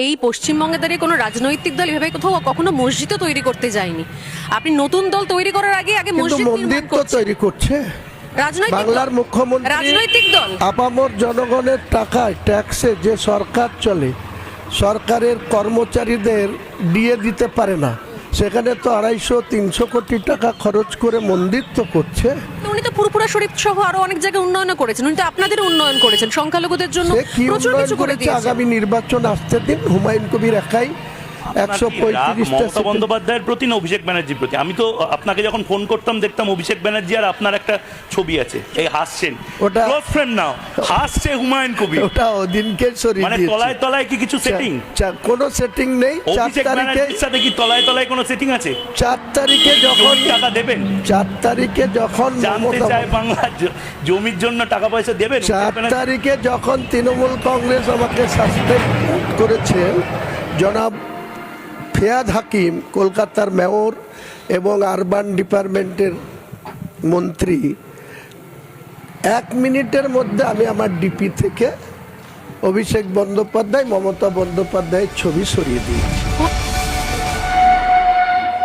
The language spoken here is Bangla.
এই পশ্চিমবঙ্গে দাঁড়িয়ে কোনো রাজনৈতিক দল এভাবে কোথাও কখনো মসজিদও তৈরি করতে যায়নি। আপনি নতুন দল তৈরি করার আগে আগে কিন্তু মসজিদ মন্দির নির্মাণ তো করছেন। তৈরি করছে রাজনৈতিক বাংলার দল। মুখ্যমন্ত্রী রাজনৈতিক দল। আপামর জনগণের টাকায় ট্যাক্সে যে সরকার চলে, সরকারের কর্মচারীদের দিয়ে দিতে পারে না, সেখানে তো 250-300 কোটি টাকা খরচ করে মন্দির তো করছে। উনি তো পুরপুরা শরীফ সহ আরো অনেক জায়গায় উন্নয়ন করেছেন, উনি তো আপনাদের উন্নয়ন করেছেন, সংখ্যালঘুদের জন্য সে কি প্রচুর উন্নয়ন কিছু করে করেছে? দিয়েছেন। আগামী নির্বাচন আসতে দিন। হুমায়ুন কবির একাই আপনার কি রাগ 135টা মমতা বন্দ্যোপাধ্যায়ের প্রতি না অভিষেক ব্যানার্জির প্রতি? আমি তো আপনাকে যখন ফোন করতাম দেখতাম অভিষেক ব্যানার্জি আর আপনার একটা ছবি আছে, এই হাসছেন, ওটা ক্লোজ ফ্রেন্ড নাও, হাসছে হুমায়ুন কবির। ওটা ওদিনকে সরিয়ে মানে দিয়েছে। তলায় তলায় কি কিছু সেটিং? কোনো সেটিং নেই। 4 অভিষেক তারিখে ব্যানার্জির সাথে কি তলায় তলায় কোনো সেটিং আছে? 4 তারিখে যখন জমির টাকা দেবেন? 4 তারিখে যখন জানতে চায় বাংলার জমির জন্য টাকা পয়সা দেবেন? 4 তারিখে যখন তৃণমূল কংগ্রেস আমাকে সাসপেন্ড করেছেন, জনাব ফিয়াদ হাকিম কলকাতার মেয়র এবং আরবান ডিপার্টমেন্টের মন্ত্রী, 1 মিনিটের মধ্যে আমি আমার ডিপি থেকে অভিষেক বন্দ্যোপাধ্যায়, মমতা বন্দ্যোপাধ্যায়ের ছবি সরিয়ে দিই।